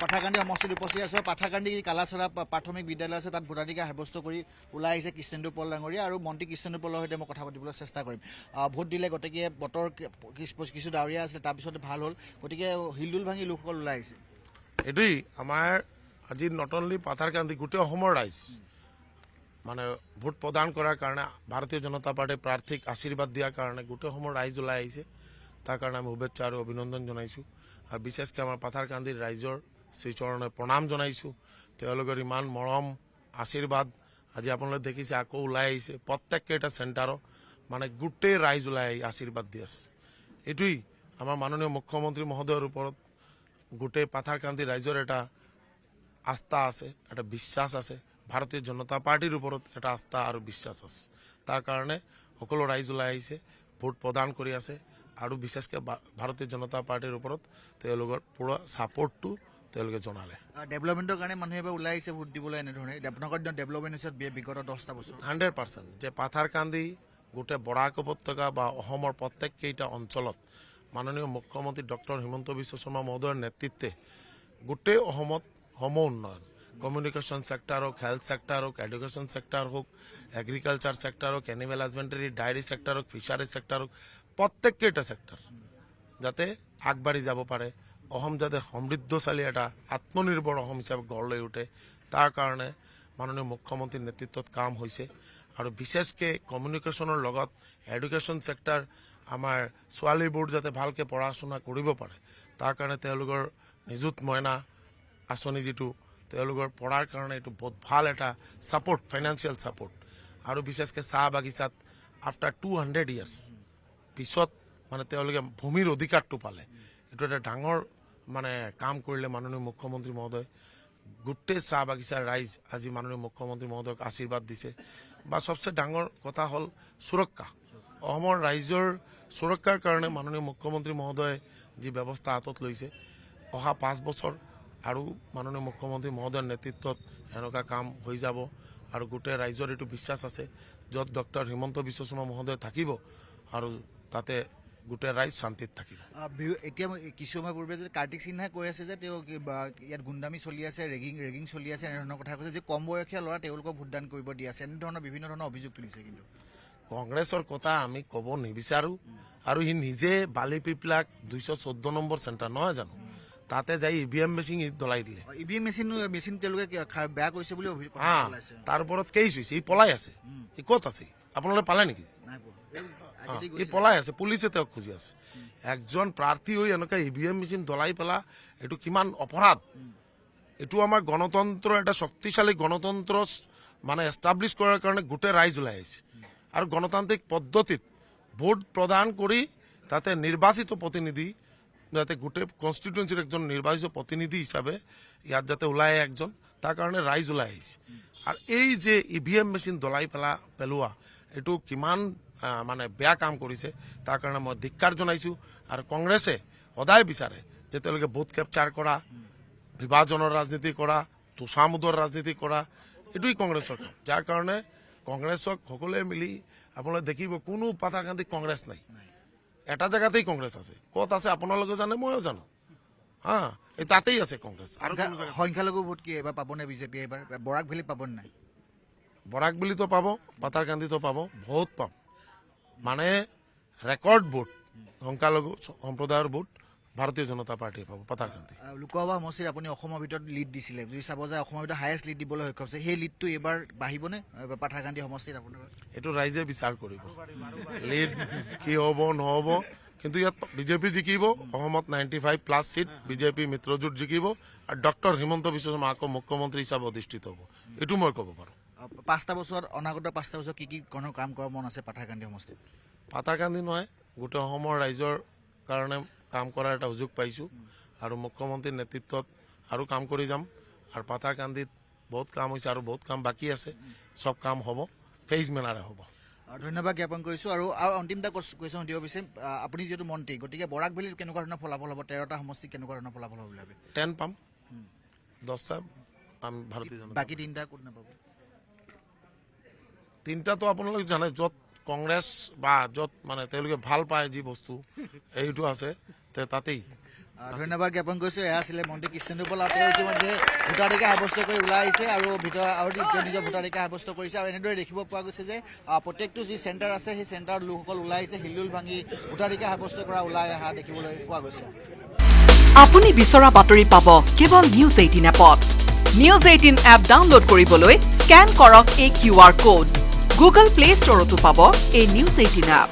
পাঠাকান্দি সমষ্টিত উপস্থিত আছো। পাঠাকান্দি কালাচৰা প্ৰাথমিক বিদ্যালয় আছে, তাত ভোটাধিকাৰ সাব্যস্ত কৰি ওলাই আহিছে কৃষ্ণেন্দু পল ডাঙৰীয়া, আৰু মন্ত্ৰী কৃষ্ণেন্দু পলৰ সৈতে মই কথা পাতিবলৈ চেষ্টা কৰিম। ভোট দিলে, গতিকে বতৰ কিছু ডাৱৰীয়া আছিলে, তাৰপিছত ভাল হ'ল, গতিকে হিলদুল ভাঙি লোকসকল ওলাই আহিছে। এটোই আমাৰ আজি নট অনলি পাথাৰকান্দি গোটেই অসমৰ ৰাইজ মানে ভোট প্ৰদান কৰাৰ কাৰণে ভাৰতীয় জনতা পাৰ্টীৰ প্ৰাৰ্থীক আশীৰ্বাদ দিয়াৰ কাৰণে গোটেই অসমৰ ৰাইজ ওলাই আহিছে। তাৰ কাৰণে আমি শুভেচ্ছা আৰু অভিনন্দন জনাইছোঁ। আৰু বিশেষকৈ আমাৰ পাথাৰকান্দিৰ ৰাইজৰ শ্ৰীচৰণে প্ৰণাম জনাইছোঁ। তেওঁলোকৰ ইমান মৰম আশীৰ্বাদ আজি আপোনালোকে দেখিছে, আকৌ ওলাই আহিছে প্ৰত্যেককেইটা চেণ্টাৰত, মানে গোটেই ৰাইজ ওলাই আহি আশীৰ্বাদ দি আছে। এইটোৱেই আমাৰ মাননীয় মুখ্যমন্ত্ৰী মহোদয়ৰ ওপৰত গোটেই পাথাৰকান্দি ৰাইজৰ এটা আস্থা আছে, এটা বিশ্বাস আছে। ভাৰতীয় জনতা পাৰ্টিৰ ওপৰত এটা আস্থা আৰু বিশ্বাস আছে। তাৰ কাৰণে সকলো ৰাইজ ওলাই আহিছে, ভোট প্ৰদান কৰি আছে, আৰু বিশেষকৈ ভাৰতীয় জনতা পাৰ্টিৰ ওপৰত তেওঁলোকৰ পুৰা ছাপোৰ্টটো তেওঁলোকে জনালে। ডেভেলপমেণ্টৰ কাৰণে মানুহে এবাৰ ওলাই আহিছে ভোট দিবলৈ, এনেধৰণে আপোনালোকৰ দিনত ডেভেলপমেণ্ট হৈছে বিগত 10টা বছৰ। 100% যে পাথাৰকান্দি গোটেই বৰাক উপত্যকা বা অসমৰ প্ৰত্যেককেইটা অঞ্চলত মাননীয় মুখ্যমন্ত্ৰী ডক্টৰ হিমন্ত বিশ্ব শৰ্মা মহোদয়ৰ নেতৃত্বে গোটেই অসমত সম উন্নয়ন, কমিউনিকেশ্যন ছেক্টৰ হোক, হেল্থ ছেক্টৰ হোক, এডুকেশ্যন ছেক্টৰ হোক, এগ্ৰিকালচাৰ ছেক্টৰ হোক, এনিমেল হাজবেণ্ডাৰী, ডায়েৰী ছেক্টৰ হোক, ফিচাৰী ছেক্টৰ হোক, প্ৰত্যেককেইটা ছেক্টৰ যাতে আগবাঢ়ি যাব পাৰে, অসম যাতে সমৃদ্ধশালী এটা আত্মনিৰ্ভৰ অসম হিচাপে গঢ় লৈ উঠে, তাৰ কাৰণে মাননীয় মুখ্যমন্ত্ৰীৰ নেতৃত্বত কাম হৈছে। আৰু বিশেষকৈ কমিউনিকেশ্যনৰ লগত এডুকেশ্যন ছেক্টৰ, আমাৰ ছোৱালীবোৰ যাতে ভালকৈ পঢ়া শুনা কৰিব পাৰে, তাৰ কাৰণে তেওঁলোকৰ নিযুত মইনা আঁচনি যিটো তেওঁলোকৰ পঢ়াৰ কাৰণে এইটো বহুত ভাল এটা ছাপোৰ্ট, ফাইনেন্সিয়েল ছাপোৰ্ট। আৰু বিশেষকৈ চাহ বাগিচাত আফটাৰ 200 ইয়াৰ্ছ পিছত মানে তেওঁলোকে ভূমিৰ অধিকাৰটো পালে। এইটো এটা ডাঙৰ মানে কাম কৰিলে মাননীয় মুখ্যমন্ত্ৰী মহোদয়। গোটেই চাহ বাগিচাৰ ৰাইজ আজি মাননীয় মুখ্যমন্ত্ৰী মহোদয়ক আশীৰ্বাদ দিছে। বা সবচে ডাঙৰ কথা হ'ল সুৰক্ষা, অসমৰ ৰাইজৰ সুৰক্ষাৰ কাৰণে মাননীয় মুখ্যমন্ত্ৰী মহোদয়ে যি ব্যৱস্থা হাতত লৈছে, অহা 5 বছৰ আৰু মাননীয় মুখ্যমন্ত্ৰী মহোদয়ৰ নেতৃত্বত এনেকুৱা কাম হৈ যাব। আৰু গোটেই ৰাইজৰ এইটো বিশ্বাস আছে, য'ত ডক্টৰ হিমন্ত বিশ্ব শৰ্মা মহোদয় থাকিব আৰু তাতে গোটেই ৰাইজ শান্তিত থাকিব। এতিয়া কিছু সময় পূৰ্বে যদি কাৰ্তিক সিনহাই কৈ আছে যে তেওঁ ইয়াত গুণ্ডামি চলি আছে, ৰেগিং চলি আছে, এনেধৰণৰ কথা কৈছে, যে কম বয়সীয়া ল'ৰা তেওঁলোকক ভোটদান কৰিব দি আছে, এনেধৰণৰ বিভিন্ন ধৰণৰ অভিযোগ তুলিছে। কিন্তু কংগ্ৰেছৰ কথা আমি ক'ব নিবিচাৰোঁ। আৰু সি নিজে বালি পিপলাক 214 নম্বৰ চেণ্টাৰ নহয় জানো, তাতে যাই EVM মেচিন দলাই দিলে। EVM মেচিন তেওঁলোকে বেয়া কৰিছে বুলি অভিযোগ। তাৰ ওপৰত কেছ হৈছে, ই পলাই আছে। ই ক'ত আছে আপোনালোকে পালে নেকি? ই পলাই আছে, পুলিচে তেওঁক খুজি আছে। একজন প্ৰাৰ্থী হৈ এনেকুৱা EVM মেচিন দলাই পেলা, এইটো কিমান অপৰাধ। এইটো আমাৰ গণতন্ত্ৰ, এটা শক্তিশালী গণতন্ত্ৰ মানে এষ্টাব্লিছ কৰাৰ কাৰণে গোটেই ৰাইজ ওলাই আহিছে। আৰু গণতান্ত্ৰিক পদ্ধতিত ভোট প্ৰদান কৰি তাতে নিৰ্বাচিত প্ৰতিনিধি, যাতে গোটেই কনষ্টিটুৱেঞ্চিৰ একজন নিৰ্বাচিত প্ৰতিনিধি হিচাপে ইয়াত যাতে ওলাই একজন, তাৰ কাৰণে ৰাইজ ওলাই আহিছে। আৰু এই যে EVM মেচিন দলাই পেলোৱা, এইটো কিমান মানে বেয়া কাম কৰিছে, তাৰ কাৰণে মই ধিক্কাৰ জনাইছোঁ। আৰু কংগ্ৰেছে সদায় বিচাৰে যে তেওঁলোকে ভোট কেপচাৰ কৰা, বিভাজনৰ ৰাজনীতি কৰা, তোষামোদৰ ৰাজনীতি কৰা, এইটোৱেই কংগ্ৰেছৰ কাম। যাৰ কাৰণে কংগ্ৰেছক সকলোৱে মিলি আপোনালোকে দেখিব কোনো পাথাৰকান্দিত কংগ্ৰেছ নাই, এটা জেগাতেই কংগ্ৰেছ আছে। ক'ত আছে আপোনালোকে জানে, ময়ো জানো। এই তাতেই আছে কংগ্ৰেছ। আৰু সংখ্যালঘু ভোট কি এবাৰ পাবনে বিজেপি? এবাৰ বৰাক ভেলীত পাব নাই? বৰাক ভেলীতো পাব, পাথাৰকান্দিতো পাব, বহুত পাব। মানে ৰেকৰ্ড ভোট, সংখ্যালঘু সম্প্ৰদায়ৰ ভোট ভাৰতীয় জনতা পাৰ্টীয়ে পাব পাথাৰকান্দি। লোকসভা সমষ্টিত আপুনি অসমৰ ভিতৰত লিড দিছিলে, যদি চাব যায় অসমৰ ভিতৰত হায়েষ্ট লিড দিবলৈ সক্ষম হৈছে, সেই লিডটো এইবাৰ বাঢ়িবনে পাথাৰকান্দি সমষ্টিত আপোনাৰ? এইটো ৰাইজে বিচাৰ কৰিব, লিড কি হ'ব নহ'ব। কিন্তু ইয়াত বিজেপি জিকিব, অসমত 95+ সিট বিজেপি মিত্ৰজোঁট জিকিব, আৰু ডক্টৰ হিমন্ত বিশ্ব শৰ্মা আকৌ মুখ্যমন্ত্ৰী হিচাপে অধিষ্ঠিত হ'ব। এইটো মই ক'ব পাৰোঁ। 5টা বছৰত, অনাগত 5টা বছৰত কি কাম কৰাৰ মন আছে পাথাৰকান্দি সমষ্টিত? পাথাৰকান্দি নহয়, গোটেই অসমৰ ৰাইজৰ কাৰণে কাম কৰাৰ এটা সুযোগ পাইছোঁ। আৰু মুখ্যমন্ত্ৰীৰ নেতৃত্বত আৰু কাম কৰি যাম। আৰু পাথাৰকান্দিত বহুত কাম হৈছে আৰু বহুত কাম বাকী আছে, চব কাম হ'ব, ফেজ মেনাৰে হ'ব। ধন্যবাদ জ্ঞাপন কৰিছোঁ। আৰু অন্তিমটা কুৱেশ্যন সুধিব বিচাৰিম, আপুনি যিহেতু মন্ত্ৰী, গতিকে বৰাক ভেলীত কেনেকুৱা ধৰণৰ ফলাফল হ'ব? 13টা সমষ্টিত কেনেকুৱা ধৰণৰ ফলাফল হ'ব বুলি ভাবে? 10 পাম, 10টা পাম ভাৰতীয় জনতা। বাকী 3টা ক'ত নাপাব? 3টাতো আপোনালোকে জানে, য'ত কংগ্ৰেছ বা য'ত মানে তেওঁলোকে ভাল পায় যি বস্তু এইটো আছে, তাতেই ধন্যবাদ জ্ঞাপন কৰিছোঁ। এয়া আছিলে মন্ত্ৰী কৃষ্ণেন্দু পল। তেওঁ ইতিমধ্যে ভোটাধিকাৰ সাব্যস্ত কৰি ওলাই আহিছে আৰু নিজৰ ভোটাধিকাৰ সাব্যস্ত কৰিছে। আৰু এনেদৰে দেখিব পোৱা গৈছে যে প্ৰত্যেকটো যি চেণ্টাৰ আছে সেই চেণ্টাৰত লোকসকল ওলাই আহিছে, হিলদুল ভাঙি ভোটাধিকাৰ সাব্যস্ত কৰা ওলাই অহা দেখিবলৈ পোৱা গৈছে। আপুনি বিচৰা বাতৰি পাব কেৱল নিউজ 18 এপত। নিউজ 18 এপ ডাউনলোড কৰিবলৈ স্কেন কৰক এই QR কোড। গুগল প্লে ষ্টৰতো পাব এই নিউজ 18 এপ।